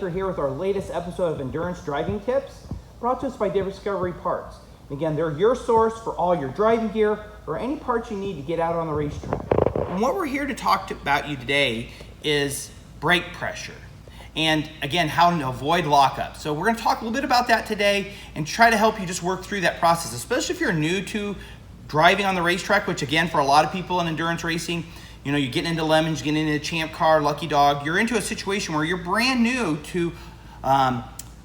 Baker here with our latest episode of Endurance Driving Tips, brought to us by Discovery Parts. And again, they're your source for all your driving gear or any parts you need to get out on the racetrack. And what we're here to talk about you today is brake pressure. And again, how to avoid lockup. So we're going to talk a little bit about that today and try to help you just work through that process, especially if you're new to driving on the racetrack, which again, for a lot of people in endurance racing, you know, you're getting into Lemons, you're getting into Champ Car, Lucky Dog. You're into a situation where you're brand new to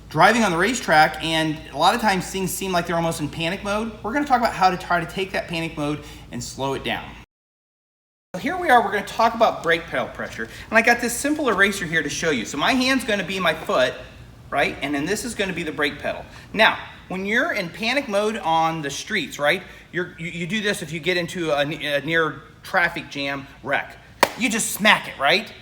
driving on the racetrack, and a lot of times things seem like they're almost in panic mode. We're going to talk about how to try to take that panic mode and slow it down. So here we are, we're going to talk about brake pedal pressure. And I got this simple eraser here to show you. So my hand's going to be my foot, right? And then this is going to be the brake pedal. Now, when you're in panic mode on the streets, right? You do this if you get into a near traffic jam wreck. You just smack it, right?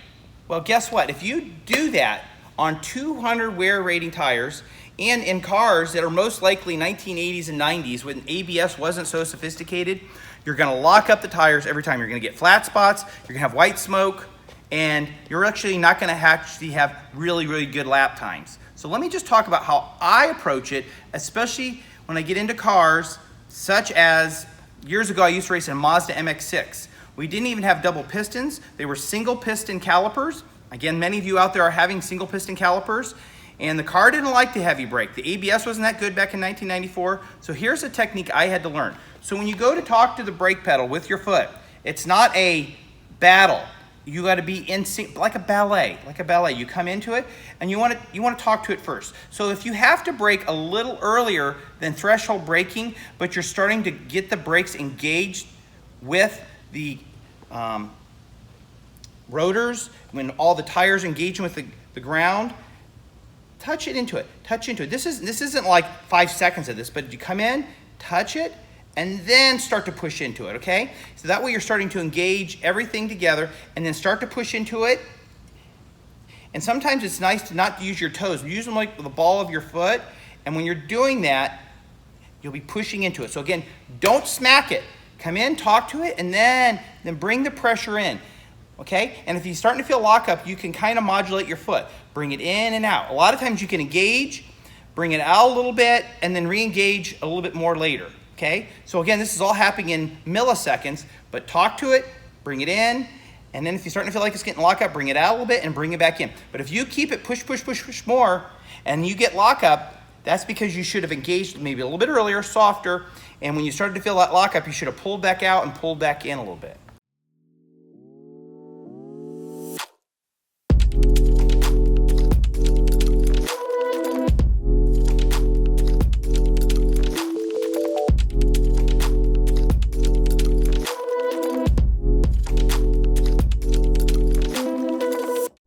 Well, guess what? If you do that on 200 wear rating tires and in cars that are most likely 1980s and 90s when ABS wasn't so sophisticated, you're gonna lock up the tires every time. You're gonna get flat spots, you're gonna have white smoke, and you're actually not gonna actually have really, really good lap times. So let me just talk about how I approach it, especially when I get into cars such as, years ago I used to race in a Mazda MX-6. We didn't even have double pistons. They were single piston calipers. Again, many of you out there are having single piston calipers, and the car didn't like the heavy brake. The ABS wasn't that good back in 1994. So here's a technique I had to learn. So when you go to talk to the brake pedal with your foot, it's not a battle. You got to be in sync, like a ballet. You come into it and you want to talk to it first. So if you have to brake a little earlier than threshold braking, but you're starting to get the brakes engaged with the rotors, when all the tires engaging with the ground, touch into it. This isn't like 5 seconds of this, but you come in, touch it, and then start to push into it, okay? So that way you're starting to engage everything together and then start to push into it. And sometimes it's nice to not use your toes. Use them like the ball of your foot. And when you're doing that, you'll be pushing into it. So again, don't smack it. Come in, talk to it, and then bring the pressure in, okay? And if you're starting to feel lockup, you can kind of modulate your foot. Bring it in and out. A lot of times you can engage, bring it out a little bit, and then re-engage a little bit more later. Okay, so again, this is all happening in milliseconds, but talk to it, bring it in, and then if you're starting to feel like it's getting locked up, bring it out a little bit and bring it back in. But if you keep it push more, and you get lockup, that's because you should have engaged maybe a little bit earlier, softer, and when you started to feel that lockup, you should have pulled back out and pulled back in a little bit.